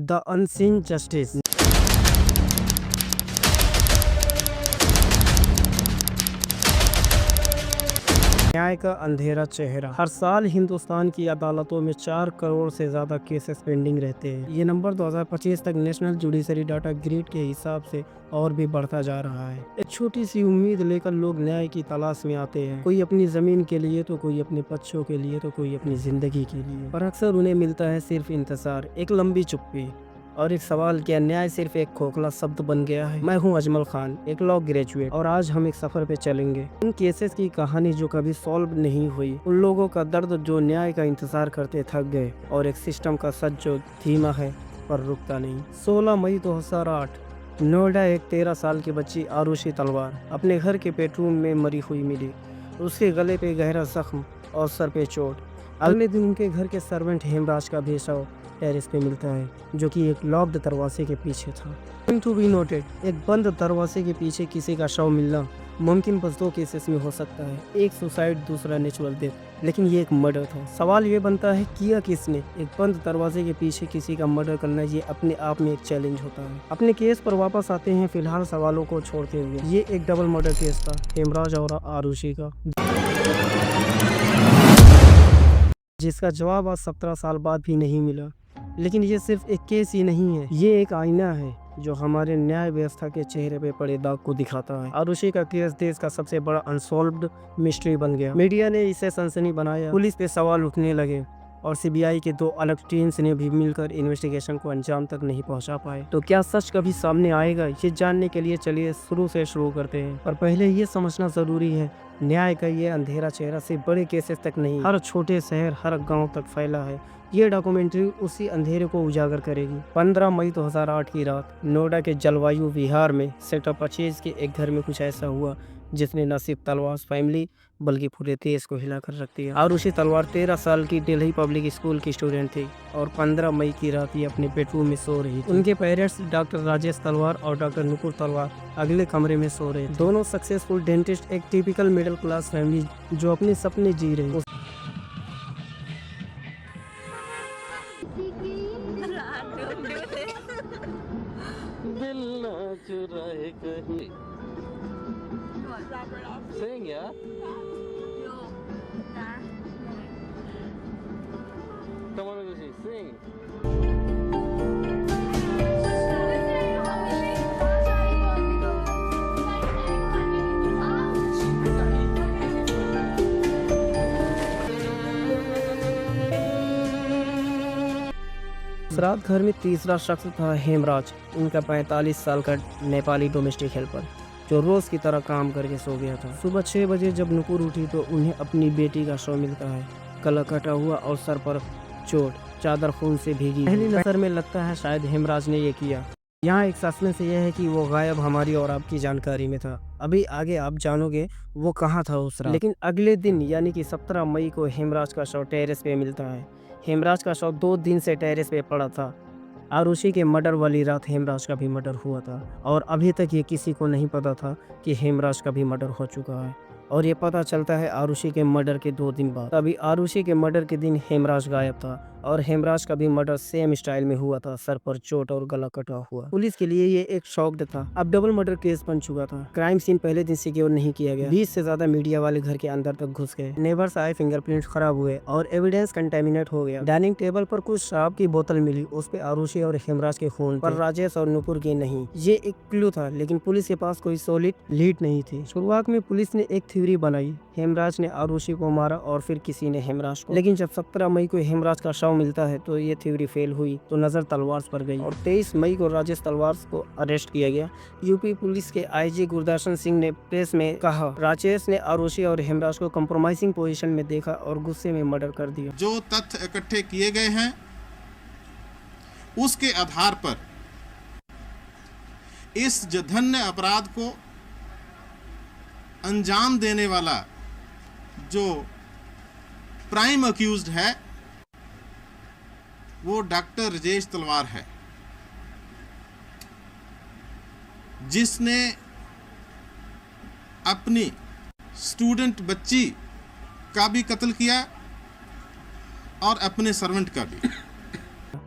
The Unseen Justice। न्याय का अंधेरा चेहरा। हर साल हिंदुस्तान की अदालतों में 4 करोड़ से ज्यादा केसेस पेंडिंग रहते हैं। ये नंबर 2025 तक नेशनल जुडिशरी डाटा ग्रिड के हिसाब से और भी बढ़ता जा रहा है। एक छोटी सी उम्मीद लेकर लोग न्याय की तलाश में आते हैं, कोई अपनी जमीन के लिए, तो कोई अपने बच्चों के लिए, तो कोई अपनी जिंदगी के लिए। पर अक्सर उन्हें मिलता है सिर्फ इंतजार, एक लंबी चुप्पी और एक सवाल, क्या न्याय सिर्फ एक खोखला शब्द बन गया है? मैं हूं अजमल खान, एक लॉ ग्रेजुएट, और आज हम एक सफर पे चलेंगे। उन केसेस की कहानी जो कभी सॉल्व नहीं हुई, उन लोगों का दर्द जो न्याय का इंतजार करते थक गए, और एक सिस्टम का सच जो धीमा है पर रुकता नहीं। 16 मई 2008 नोएडा, एक 13 साल की बच्ची आरुषि तलवार अपने घर के बेडरूम में मरी हुई मिली। उसके गले पे गहरा जख्म और सर पे चोट। अगले दिन उनके घर के सर्वेंट हेमराज का भी शव टेरेस पे मिलता है, जो कि एक लॉक्ड दरवाजे के पीछे था। टू बी नोटेड, एक बंद दरवाजे के पीछे किसी का शव मिलना मुमकिन बस 2 केसेस में हो सकता है, एक सुसाइड, दूसरा नेचुरल डेथ, लेकिन ये एक मर्डर था। सवाल ये बनता है, किया किसने? एक बंद दरवाजे के पीछे किसी का मर्डर करना, ये अपने आप में एक चैलेंज होता है। अपने केस पर वापस आते हैं, फिलहाल सवालों को छोड़ते हुए। ये एक डबल मर्डर केस था, हेमराज और आरुषि का, जिसका जवाब आज 17 साल बाद भी नहीं मिला। लेकिन ये सिर्फ एक केस ही नहीं है, ये एक आईना है जो हमारे न्याय व्यवस्था के चेहरे पे पड़े दाग को दिखाता है। आरुषि का केस देश का सबसे बड़ा अनसॉल्व्ड मिस्ट्री बन गया। मीडिया ने इसे सनसनी बनाया, पुलिस पे सवाल उठने लगे, और सीबीआई के 2 अलग टीम्स ने भी मिलकर इन्वेस्टिगेशन को अंजाम तक नहीं पहुंचा पाए। तो क्या सच कभी सामने आएगा? ये जानने के लिए चलिए शुरू करते हैं। पर पहले ये समझना जरूरी है, न्याय का ये अंधेरा चेहरा सिर्फ बड़े केसेस तक नहीं, हर छोटे शहर, हर गांव तक फैला है। ये डॉक्यूमेंट्री उसी अंधेरे को उजागर करेगी। 15 मई 2008 की रात नोएडा के जलवायु विहार में सेक्टर 25 के एक घर में कुछ ऐसा हुआ जिसने न सिर्फ तलवार फैमिली बल्कि पूरे देश को हिलाकर रख दिया। आरुषि तलवार 13 साल की दिल्ली पब्लिक स्कूल की स्टूडेंट थी, और 15 मई की रात ये अपने बेडरूम में सो रही थी। उनके पेरेंट्स डॉक्टर राजेश तलवार और डॉक्टर नुपुर तलवार अगले कमरे में सो रहे थे। दोनों सक्सेसफुल डेंटिस्ट, एक टिपिकल मिडिल क्लास फैमिली जो अपने सपने जी रहे। दिल ना चुराए कहीं। Sing, yeah? Come on, Lucy, sing. रात घर में तीसरा शख्स था हेमराज, उनका 45 साल का नेपाली डोमेस्टिक हेल्पर, जो रोज की तरह काम करके सो गया था। सुबह 6 बजे जब नुपुर उठी तो उन्हें अपनी बेटी का शव मिलता है, गला कटा हुआ और सर पर चोट, चादर खून से भीगी। पहली नजर में लगता है शायद हेमराज ने ये किया। यहाँ एक सस्पेंस यह है कि वो गायब हमारी और आपकी जानकारी में था। अभी आगे आप जानोगे वो कहाँ था उस रात। लेकिन अगले दिन यानी कि 17 मई को हेमराज का शव टेरेस पे मिलता है। हेमराज का शव 2 दिन से टेरेस पे पड़ा था। आरुषि के मर्डर वाली रात हेमराज का भी मर्डर हुआ था, और अभी तक ये किसी को नहीं पता था कि हेमराज का भी मर्डर हो चुका है। और ये पता चलता है आरुषि के मर्डर के 2 दिन बाद। तभी आरुषि के मर्डर के दिन हेमराज गायब था, और हेमराज का भी मर्डर सेम स्टाइल में हुआ था, सर पर चोट और गला कटा हुआ। पुलिस के लिए ये एक शॉक था। अब डबल मर्डर केस बन चुका था। क्राइम सीन पहले दिन सिक्योर नहीं किया गया। 20 से ज्यादा मीडिया वाले घर के अंदर तक घुस गए। नेबर्स आए, फिंगरप्रिंट खराब हुए और एविडेंस कंटेमिनेट हो गया। डाइनिंग टेबल पर कुछ शराब की बोतल मिली, उस पे आरुषि और हेमराज के खून, पर राजेश और नुपुर के नहीं। ये एक क्लू था, लेकिन पुलिस के पास कोई सॉलिड लीड नहीं थी। शुरुआत में पुलिस ने एक थ्योरी बनाई, हेमराज ने आरुषि को मारा और फिर किसी ने हेमराज को। लेकिन जब 17 मई को हेमराज का शव मिलता है तो ये थ्योरी फेल हुई, तो नजर तलवार पर गई, और 23 मई को राजेश तलवार को अरेस्ट किया गया। यूपी पुलिस के आईजी गुरदर्शन सिंह ने प्रेस में कहा, राजेश ने आरुषि और हेमराज को कंप्रोमाइजिंग पोजीशन में देखा और गुस्से में मर्डर कर दिया। जो तथ्य इकट्ठे किए गए हैं उसके आधार पर इस जघन्य अपराध को अंजाम देने वाला जो प्राइम अक्यूज्ड है वो डॉक्टर राजेश तलवार है, जिसने अपनी स्टूडेंट बच्ची का भी कत्ल किया और अपने सर्वेंट का भी।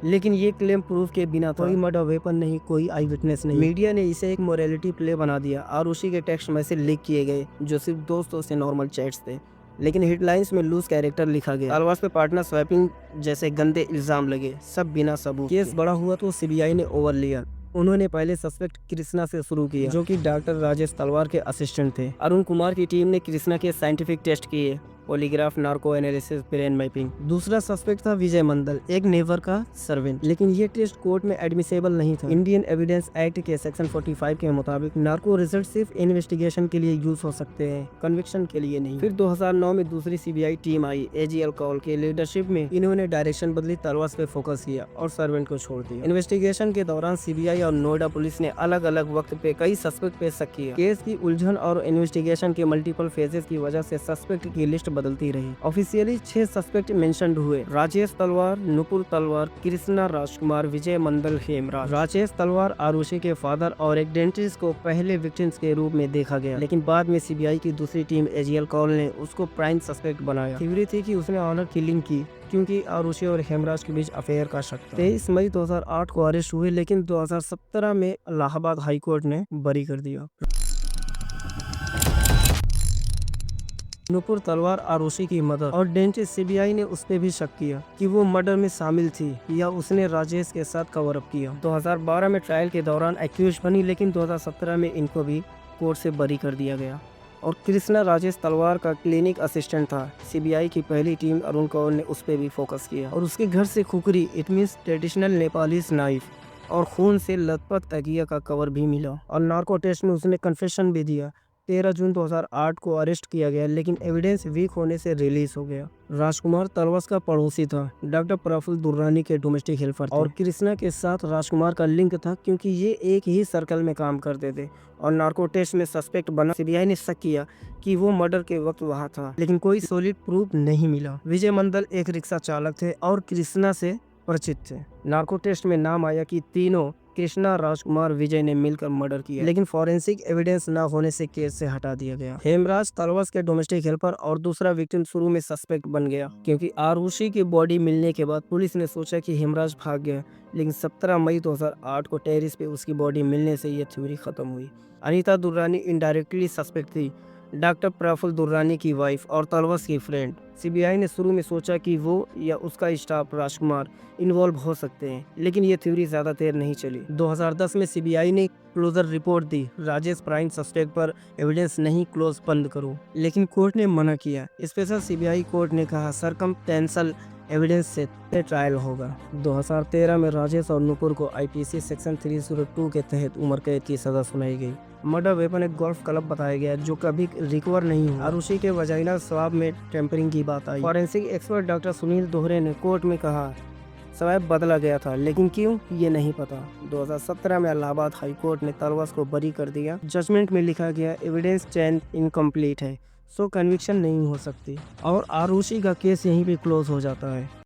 लेकिन ये क्लेम प्रूफ के बिना था। कोई मर्डर वेपन नहीं, कोई आई विटनेस नहीं। मीडिया ने इसे एक मोरालिटी प्ले बना दिया। आरुषि के टेक्स्ट मैसेज लीक किए गए जो सिर्फ दोस्तों से नॉर्मल चैट्स थे, लेकिन हेडलाइंस में लूज कैरेक्टर लिखा गया। तलवार पे पार्टनर स्वैपिंग जैसे गंदे इल्जाम लगे, सब बिना सबूत। केस बड़ा हुआ तो सीबीआई ने ओवर लिया। उन्होंने पहले सस्पेक्ट कृष्णा से शुरू किया, जो कि डॉक्टर राजेश तलवार के असिस्टेंट थे। अरुण कुमार की टीम ने कृष्णा के साइंटिफिक टेस्ट किए, polygraph, narco analysis, brain mapping. दूसरा सस्पेक्ट था विजय मंडल, एक नेवर का सर्वेंट, लेकिन ये टेस्ट कोर्ट में एडमिसेबल नहीं था। इंडियन एविडेंस एक्ट के सेक्शन 45 के मुताबिक नार्को रिजल्ट सिर्फ इन्वेस्टिगेशन के लिए यूज हो सकते हैं, कन्विक्शन के लिए नहीं। फिर 2009 में दूसरी सीबीआई टीम आई, एजीएल कॉल के लीडरशिप में। इन्होंने डायरेक्शन बदली, तलवार पे फोकस किया और सर्वेंट को छोड़ दिया। इन्वेस्टिगेशन के दौरान सीबीआई और नोएडा पुलिस ने अलग अलग वक्त पे कई सस्पेक्ट पेश किया। केस की उलझन और इन्वेस्टिगेशन के मल्टीपल फेजेस की वजह से सस्पेक्ट की लिस्ट बदलती रही। ऑफिशियली 6 सस्पेक्ट मेंशन्ड हुए, राजेश तलवार, नुपुर तलवार, कृष्णा राजकुमार, विजय मंडल, हेमराज। राजेश तलवार आरुषि के फादर और एक डेंटिस्ट को पहले विक्टिम्स के रूप में देखा गया, लेकिन बाद में सीबीआई की दूसरी टीम एजीएल कॉल ने उसको प्राइम सस्पेक्ट बनाया। थ्योरी थी कि उसने ऑनर किलिंग की क्योंकि आरुषि और हेमराज के बीच अफेयर का शक था। 23 मई 2008 को अरेस्ट हुए, लेकिन 2017 में इलाहाबाद हाई कोर्ट ने बरी कर दिया। नुपुर तलवार आरुषि की मदर और डेंटिस्ट, सीबीआई ने उस पे भी शक किया कि वो मर्डर में शामिल थी या उसने राजेश के साथ कवर अप किया। 2012 में ट्रायल के दौरान एक्यूज बनी, लेकिन 2017 में इनको भी कोर्ट से बरी कर दिया गया। और कृष्णा राजेश तलवार का क्लिनिक असिस्टेंट था। सीबीआई की पहली टीम अरुण कौर ने उस पे भी फोकस किया और उसके घर से khukri, it means traditional Nepalese knife और खून से लथपथ तकिया का कवर भी मिला। और नार्को टेस्ट में उसने कन्फेशन भी दिया। 13 जून 2008 को अरेस्ट किया गया, लेकिन एविडेंस वीक होने से रिलीज हो गया। राजकुमार तलवार का पड़ोसी था, डॉक्टर प्रफुल्ल दुर्रानी के डोमेस्टिक हेल्पर थे। और कृष्णा के साथ राजकुमार का लिंक था क्योंकि ये एक ही सर्कल में काम करते थे। और नार्को टेस्ट में सस्पेक्ट बना। सीबीआई ने शक किया कि वो मर्डर के वक्त वहाँ था, लेकिन कोई सॉलिड प्रूफ नहीं मिला। विजय मंडल एक रिक्शा चालक थे और कृष्णा से परिचित थे। नार्को टेस्ट में नाम आया कि तीनों कृष्णा, राजकुमार, विजय ने मिलकर मर्डर किया, लेकिन फॉरेंसिक एविडेंस न होने से केस से हटा दिया गया। हेमराज तलवार के डोमेस्टिक हेल्पर और दूसरा विक्टिम शुरू में सस्पेक्ट बन गया, क्योंकि आरुषि की बॉडी मिलने के बाद पुलिस ने सोचा कि हेमराज भाग गया, लेकिन 17 मई 2008 को टेरिस पे उसकी बॉडी मिलने से यह थ्योरी खत्म हुई। अनीता दुर्रानी इनडायरेक्टली सस्पेक्ट थी, डॉक्टर प्रफुल्ल दुर्रानी की वाइफ और तलवार की फ्रेंड। सीबीआई ने शुरू में सोचा कि वो या उसका स्टाफ राजकुमार इन्वॉल्व हो सकते हैं, लेकिन ये थ्योरी ज़्यादा देर नहीं चली। 2010 में सीबीआई ने क्लोजर रिपोर्ट दी, राजेश प्राइम सस्पेक्ट पर एविडेंस नहीं, क्लोज बंद करो, लेकिन कोर्ट ने मना किया। स्पेशल सीबीआई कोर्ट ने कहा सरकमटेंशियल एविडेंस से ट्रायल होगा। 2013 में राजेश और नुपुर को आईपीसी सेक्शन 302 के तहत उम्र कैद की सजा सुनाई गई। मर्डर वेपन एक गोल्फ क्लब बताया गया जो कभी रिकवर नहीं हुआ। आरुषि के वजाइना स्वाब में टेम्परिंग की बात आई। फॉरेंसिक एक्सपर्ट डॉक्टर सुनील दोहरे ने कोर्ट में कहा स्वाब बदला गया था, लेकिन क्यों ये नहीं पता। 2017 में इलाहाबाद हाई कोर्ट ने तलवार को बरी कर दिया। जजमेंट में लिखा गया एविडेंस चेन इनकम्प्लीट है, सो कन्विक्शन नहीं हो सकती और आरुषि का केस यहीं पे क्लोज हो जाता है।